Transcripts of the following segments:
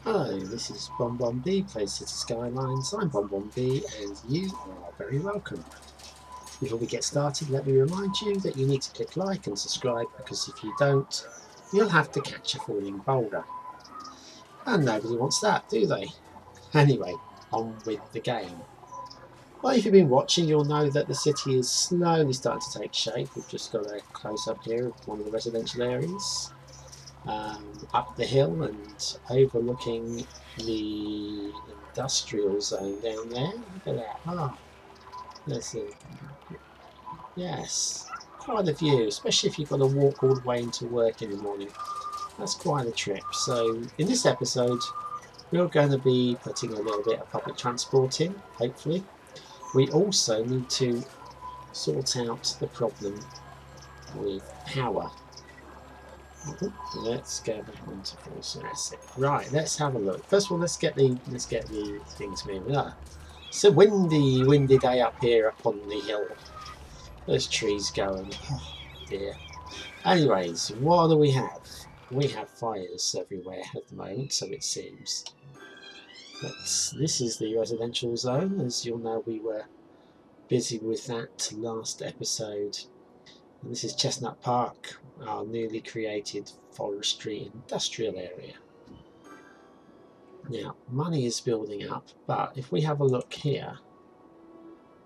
Hello, this is B, plays City Skylines. I'm B, and you are very welcome. Before we get started, let me remind you that you need to click like and subscribe, because if you don't, you'll have to catch a falling boulder. And nobody wants that, do they? Anyway, on with the game. Well, if you've been watching, you'll know that the city is slowly starting to take shape. We've just got a close-up here of one of the residential areas. Up the hill and overlooking the industrial zone down there. Look at that. Ah, there's a, yes, quite a view, especially if you've got to walk all the way into work in the morning. That's quite a trip. So in this episode, we're going to be putting a little bit of public transport in, hopefully. We also need to sort out the problem with power. Let's go back onto force asset. Right, let's have a look. First of all, let's get the things moving. It's a windy day up here up on the hill. There's trees going. Oh dear. Anyways, what do we have? We have fires everywhere at the moment, so it seems. This is the residential zone. As you'll know, we were busy with that last episode. And this is Chestnut Park, our newly created forestry industrial area. Now, money is building up, but if we have a look here,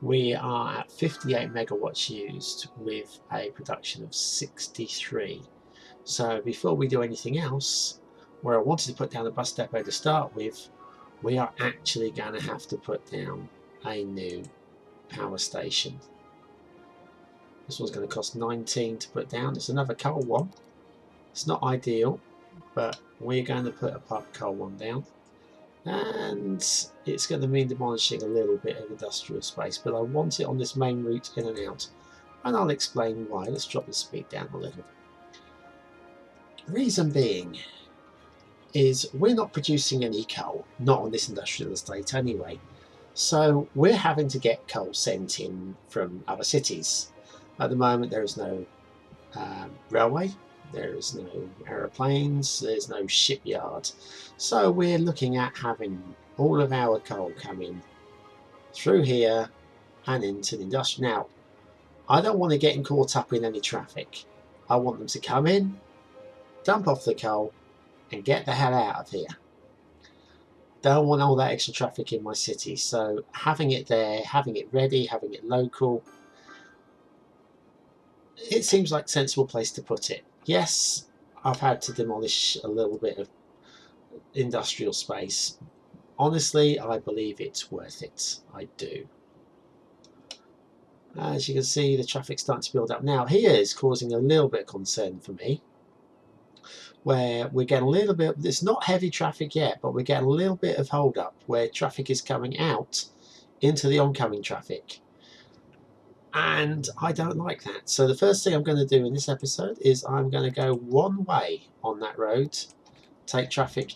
we are at 58 megawatts used with a production of 63. So before we do anything else, where I wanted to put down a bus depot to start with, we are actually going to have to put down a new power station. This one's going to cost 19 to put down. It's another coal one. It's not ideal, but we're going to put a coal one down. And it's going to mean demolishing a little bit of industrial space, but I want it on this main route in and out, and I'll explain why. Let's drop the speed down a little. Reason being is we're not producing any coal, not on this industrial estate anyway, so we're having to get coal sent in from other cities. At the moment there is no railway, there is no aeroplanes, there's no shipyard, so we're looking at having all of our coal coming through here and into the industrial. Now, I don't want to get caught up in any traffic. I want them to come in, dump off the coal, and get the hell out of here. Don't want all that extra traffic in my city, so having it there, having it ready, having it local, it seems like a sensible place to put it. Yes, I've had to demolish a little bit of industrial space. Honestly, I believe it's worth it. I do. As you can see, the traffic's starting to build up. Now, here is causing a little bit of concern for me, where we're getting a little bit, it's not heavy traffic yet, but we're getting a little bit of hold up where traffic is coming out into the oncoming traffic. And I don't like that. So the first thing I'm going to do in this episode is I'm going to go one way on that road, take traffic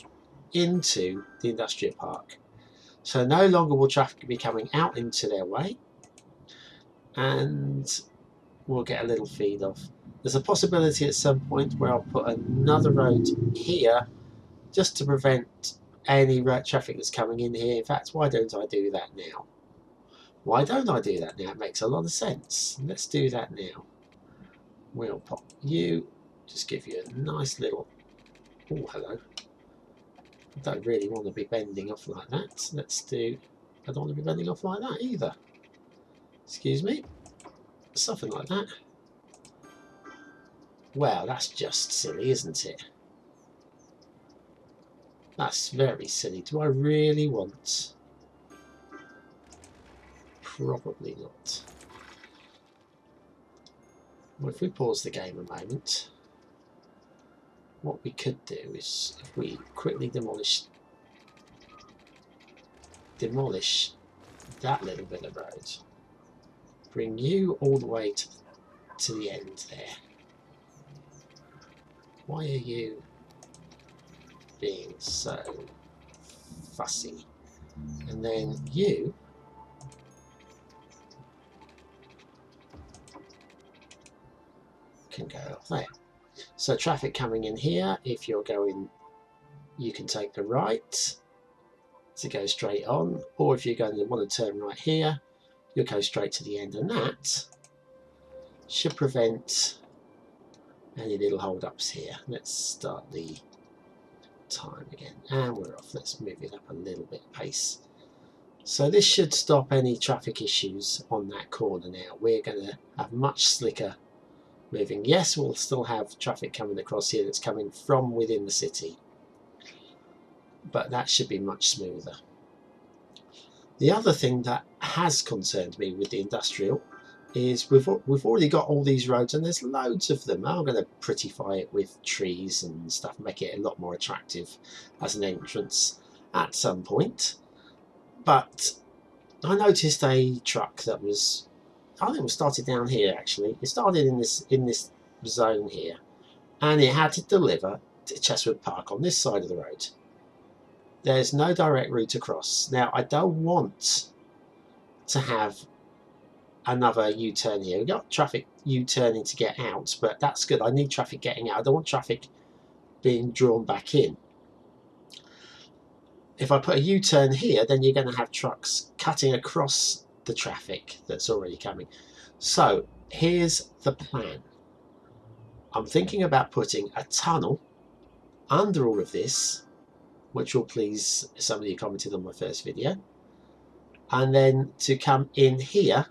into the industrial park. So no longer will traffic be coming out into their way, and we'll get a little feed off. There's a possibility at some point where I'll put another road here just to prevent any traffic that's coming in here. In fact, why don't I do that now? Why don't I do that now? It makes a lot of sense. Let's do that now. We'll pop you, just give you a nice little, oh hello. I don't really want to be bending off like that. I don't want to be bending off like that either. Excuse me. Something like that. Well, that's just silly, isn't it? That's very silly. Do I really want? Probably not. Well, if we pause the game a moment, what we could do is, if we quickly demolish that little bit of road, bring you all the way to the end there. Why are you being so fussy? And then you can go off there. So traffic coming in here, if you're going you can take the right to go straight on, or if you're going to want to turn right here, you'll go straight to the end, and that should prevent any little hold-ups here. Let's start the time again, and we're off. Let's move it up a little bit pace. So this should stop any traffic issues on that corner now. We're going to have much slicker moving. Yes, we'll still have traffic coming across here that's coming from within the city, but that should be much smoother. The other thing that has concerned me with the industrial is we've already got all these roads, and there's loads of them. I'm going to prettify it with trees and stuff, make it a lot more attractive as an entrance at some point. But I noticed a truck that was, I think it was started down here actually. It started in this zone here, and it had to deliver to Chestnut Park on this side of the road. There's no direct route across. Now I don't want to have another U-turn here. We've got traffic U-turning to get out, but that's good. I need traffic getting out. I don't want traffic being drawn back in. If I put a U-turn here, then you're going to have trucks cutting across the traffic that's already coming. So here's the plan. I'm thinking about putting a tunnel under all of this, which will please somebody who commented on my first video, and then to come in here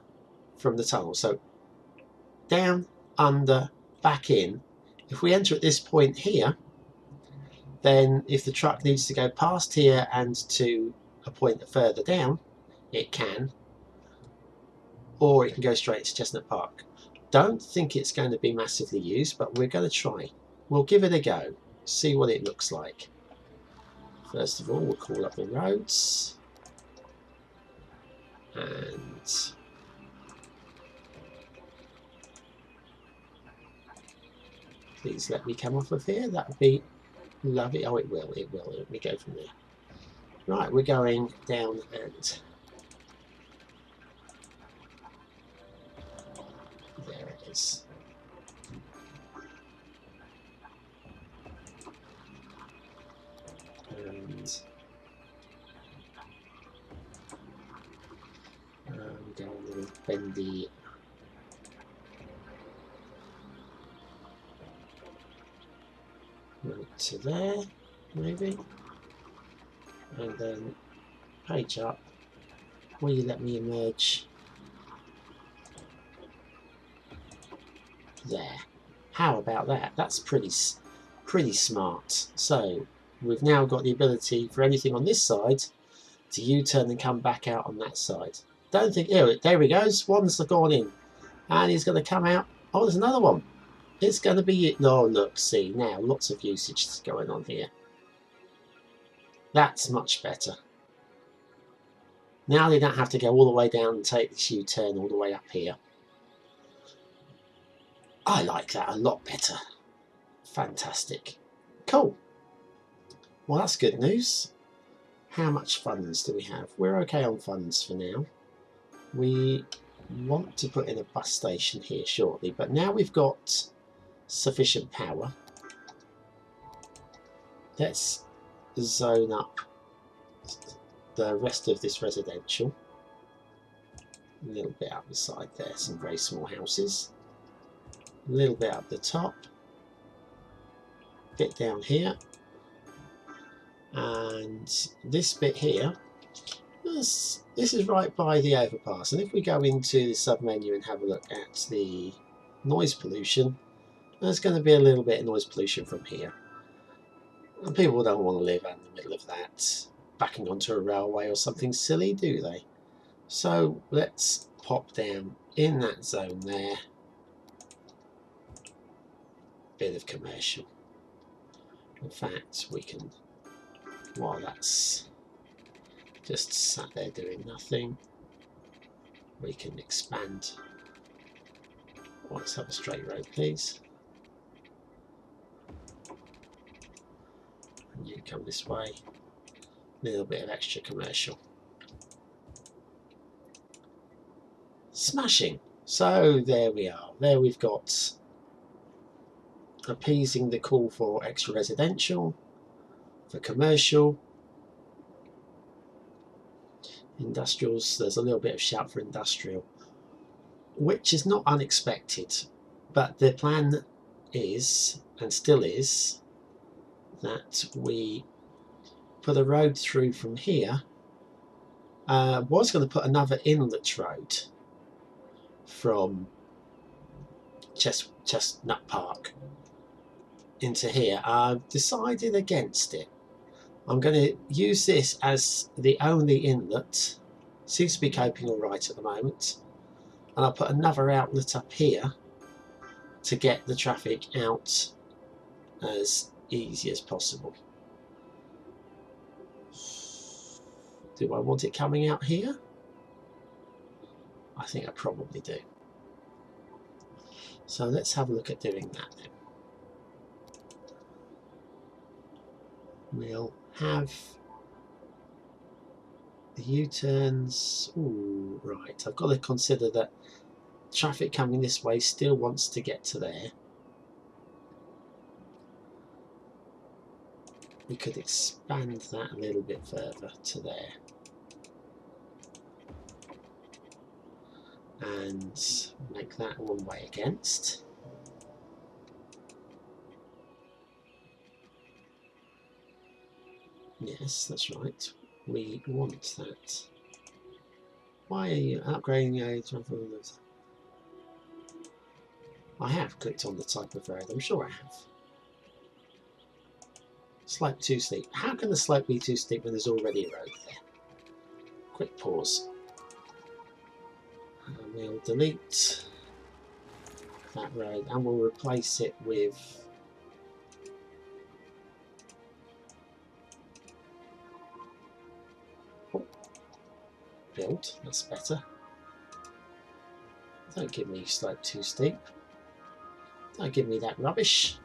from the tunnel. So down, under, back in. If we enter at this point here, then if the truck needs to go past here and to a point further down, it can, or it can go straight to Chestnut Park. Don't think it's going to be massively used, but we're going to try. We'll give it a go, see what it looks like. First of all, we'll call up the roads, and please let me come off of here. That would be lovely. Oh, it will. Let me go from there. Right, we're going down, and there it is. And down a little bendy route to there, maybe, and then page up. Will you let me emerge? There. How about that? That's pretty smart. So we've now got the ability for anything on this side to U-turn and come back out on that side. Don't think, oh, there he goes. One's gone in, and he's going to come out. Oh, there's another one. It's going to be, oh look, see now, lots of usage is going on here. That's much better. Now they don't have to go all the way down and take this U-turn all the way up here. I like that a lot better. Fantastic. Cool. Well, that's good news. How much funds do we have? We're okay on funds for now. We want to put in a bus station here shortly, but now we've got sufficient power. Let's zone up the rest of this residential. A little bit up the side there, some very small houses. A little bit up the top. Bit down here. And this bit here, this is right by the overpass. And if we go into the submenu and have a look at the noise pollution, there's going to be a little bit of noise pollution from here. And people don't want to live out in the middle of that, backing onto a railway or something silly, do they? So let's pop down in that zone there. Bit of commercial. In fact, we can, while that's just sat there doing nothing, we can expand. Well, let's have a straight road, please. And you come this way. A little bit of extra commercial. Smashing. So there we are. There we've got appeasing the call for extra residential, for commercial. Industrials, there's a little bit of shout for industrial, which is not unexpected, but the plan is, and still is, that we put a road through from here. Was going to put another inlet road from Chestnut Park into here. I've decided against it. I'm going to use this as the only inlet. Seems to be coping all right at the moment. And I'll put another outlet up here to get the traffic out as easy as possible. Do I want it coming out here? I think I probably do. So let's have a look at doing that then. We'll have the U-turns. Ooh, right. I've got to consider that traffic coming this way still wants to get to there. We could expand that a little bit further to there. And make that one way against. Yes, that's right. We want that. Why are you upgrading the I have clicked on the type of road, I'm sure I have. Slope too steep. How can the slope be too steep when there's already a road there? Quick pause. And we'll delete that road and we'll replace it with build. That's better. Don't give me slope too steep. Don't give me that rubbish.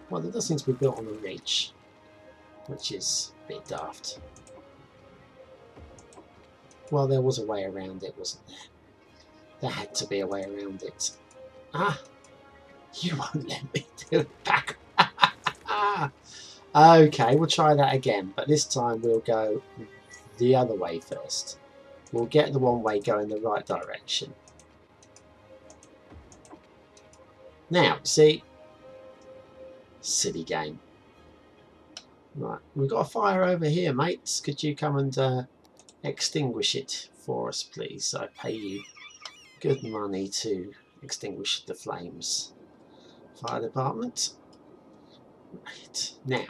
Well, it does seem to be built on a ridge, which is a bit daft. Well, there was a way around it, wasn't there? There had to be a way around it. Ah! You won't let me do it back. Okay, we'll try that again, but this time we'll go the other way first. We'll get the one way going the right direction. Now, see? Silly game. Right, we've got a fire over here, mates. Could you come and extinguish it for us, please? I pay you good money to extinguish the flames. Fire department. Right, now.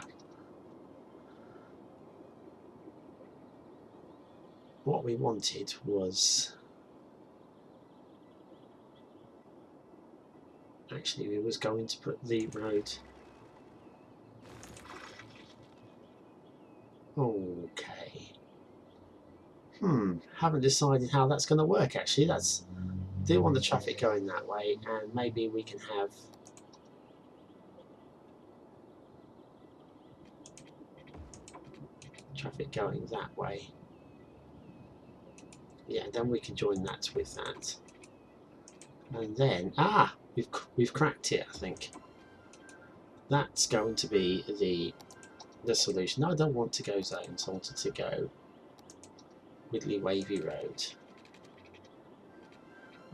What we wanted was... Actually, we was going to put the road... Okay. Haven't decided how that's going to work, actually. That's... Do want the traffic going that way, and maybe we can have... traffic going that way. Yeah, then we can join that with that. And then... Ah! We've cracked it, I think. That's going to be the solution. No, I don't want to go zones. I wanted to go Widdly Wavy Road.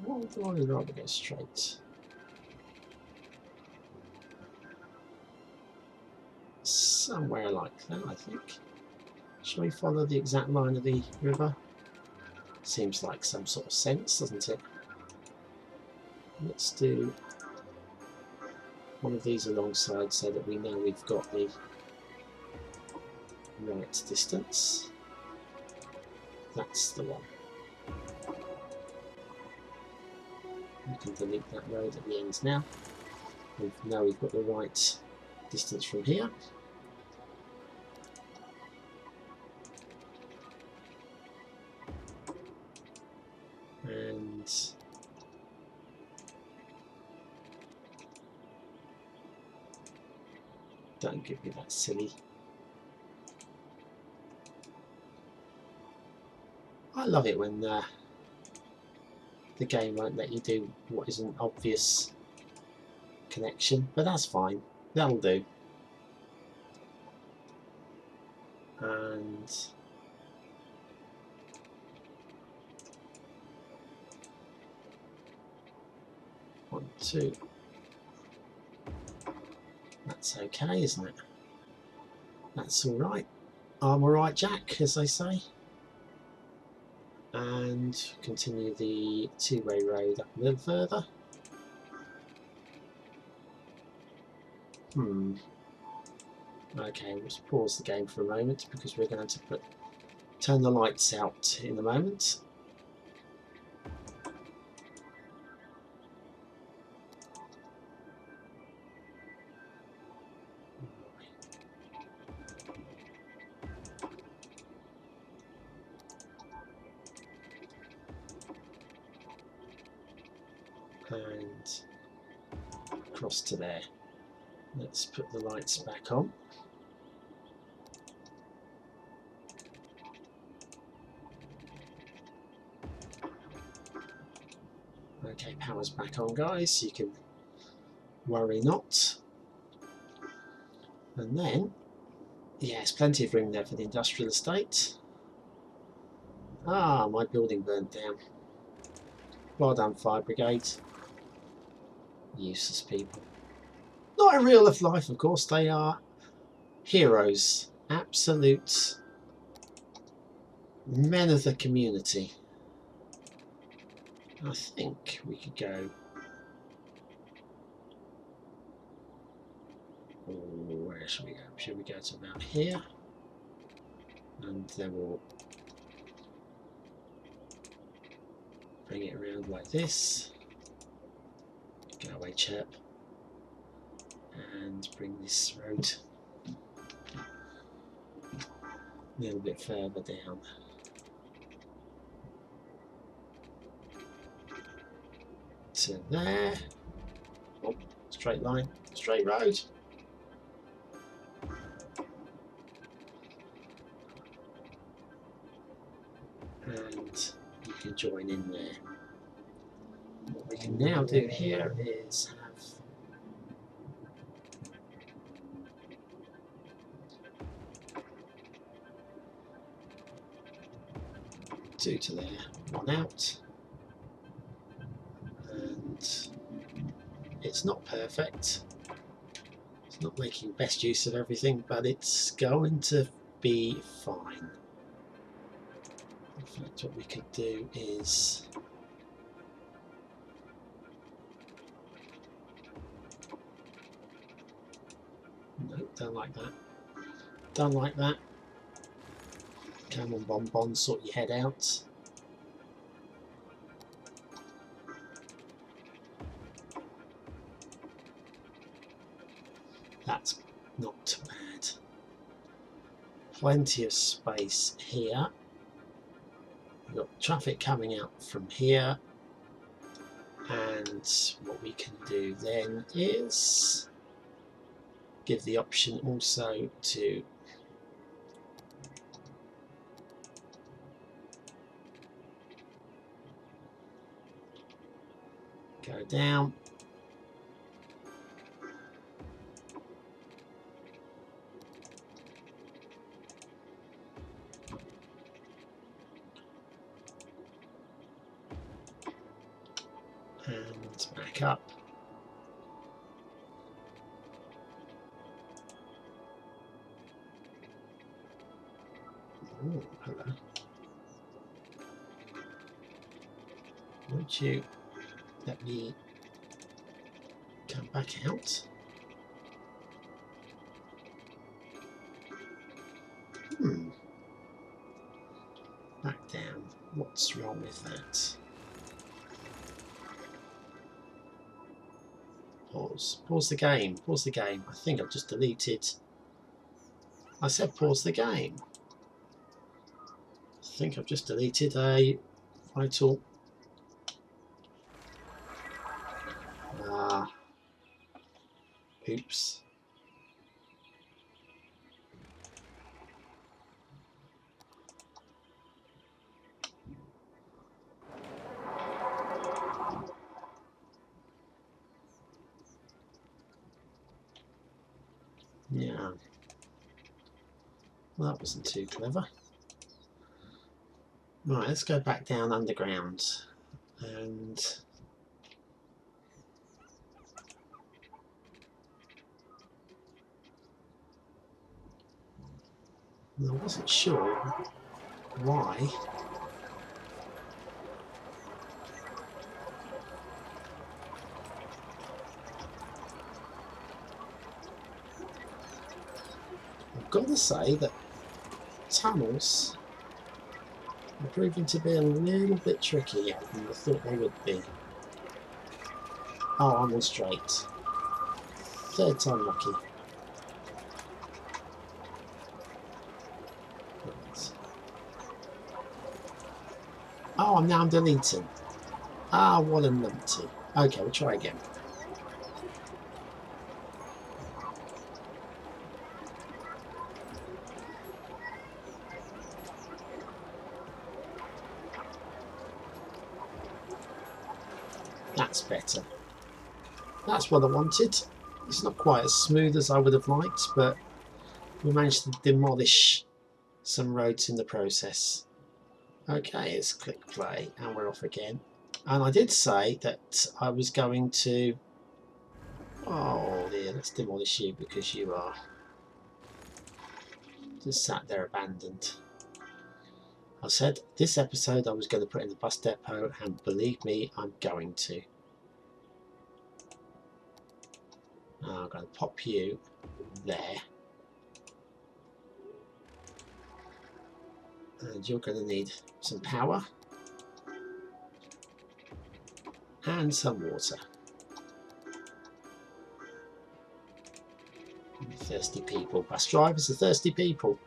What would I rather go straight? Somewhere like that, I think. Shall we follow the exact line of the river? Seems like some sort of sense, doesn't it? Let's do one of these alongside so that we know we've got the right distance. That's the one. We can delete that road at the ends now. Now we've got the right distance from here. And don't give me that silly. I love it when the game won't let you do what isn't obvious. connection, but that's fine. That'll do. And one, two. That's okay, isn't it? That's all right. I'm all right, Jack, as they say. And continue the two-way road up a little further. Okay, let's pause the game for a moment because we're going to turn the lights out in a moment. And across to there. Let's put the lights back on. Okay, power's back on, guys. You can worry not. And then, yes, plenty of room there for the industrial estate. Ah, my building burnt down. Well done, fire brigade. Useless people. Not in real life, of course. They are heroes. Absolute men of the community. I think we could go. Oh, where should we go? Should we go to about here? And then we'll bring it around like this. Go away, chirp. And bring this road a little bit further down. To there. Oh, straight line, straight road. And you can join in there. What we can now do here is have two to there, one out. And it's not perfect. It's not making best use of everything, but it's going to be fine. In fact, what we could do is no, don't like that. Don't like that. Come on, Bonbon, sort your head out. That's not too bad. Plenty of space here. We've got traffic coming out from here. And what we can do then is give the option also to go down. And back up. Oh, hello. Won't you let me come back out? Back down. What's wrong with that? Pause. Pause the game. Pause the game. I think I've just deleted. I said pause the game. I think I've just deleted a vital. Ah. Oops. Yeah. Well, that wasn't too clever. Right, let's go back down underground. And I wasn't sure why. I've got to say that tunnels are proving to be a little bit trickier than I thought they would be. Oh, I'm on straight. Third time lucky. Right. Oh, I'm deleting. Ah, what a numpty. Okay, we'll try again. That's better. That's what I wanted. It's not quite as smooth as I would have liked, but we managed to demolish some roads in the process. Okay, let's click play and we're off again. And I did say that I was going to... Oh dear, let's demolish you because you are just sat there abandoned. I said this episode I was going to put in the bus depot, and believe me, I'm going to. I'm going to pop you there. And you're going to need some power and some water. Thirsty people. Bus drivers are thirsty people.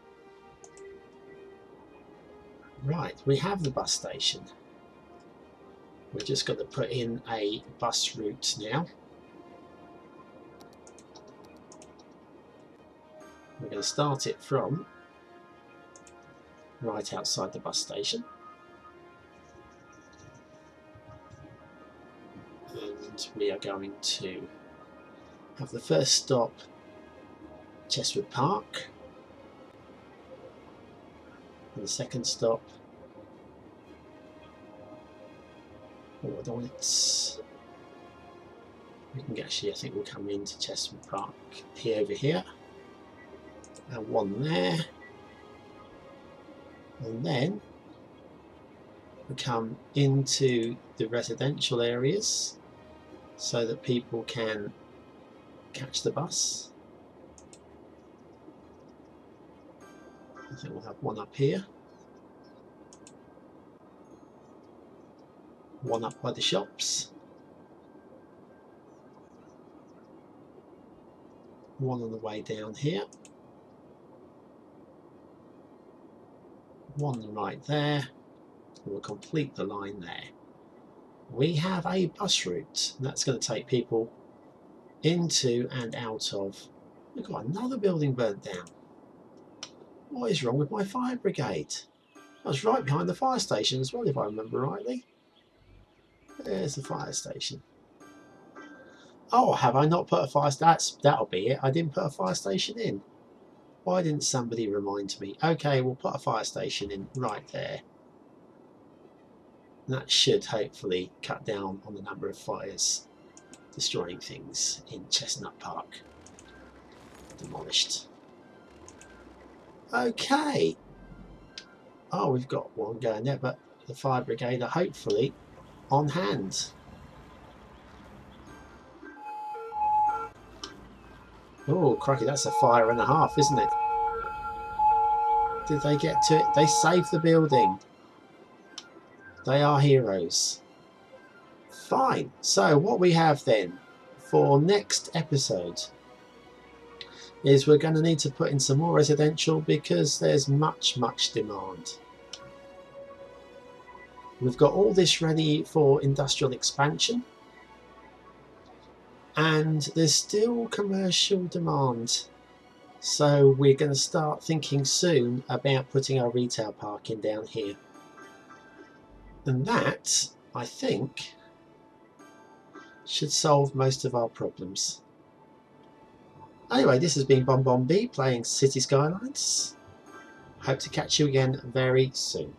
Right, we have the bus station. We've just got to put in a bus route now. We're going to start it from right outside the bus station. And we are going to have the first stop Chestnut Park. And the second stop, we can actually, I think we'll come into Chestnut Park here, over here, and one there, and then we come into the residential areas so that people can catch the bus. I think we'll have one up here, one up by the shops, one on the way down here, one right there. We'll complete the line there. We have a bus route, and that's going to take people into and out of... We've got another building burnt down. What is wrong with my fire brigade? I was right behind the fire station as well, if I remember rightly. There's the fire station. Oh, have I not put a fire station? That'll be it. I didn't put a fire station in. Why didn't somebody remind me? Okay, we'll put a fire station in right there. And that should hopefully cut down on the number of fires destroying things in Chestnut Park. Demolished. Okay. Oh, we've got one going there, but the fire brigade are hopefully on hand. Oh, crikey, that's a fire and a half, isn't it? Did they get to it? They saved the building. They are heroes. Fine. So what we have then for next episode is we're going to need to put in some more residential because there's much demand. We've got all this ready for industrial expansion, and there's still commercial demand. So we're going to start thinking soon about putting our retail park in down here. And that, I think, should solve most of our problems. Anyway, this has been Bon Bon B playing City Skylines. Hope to catch you again very soon.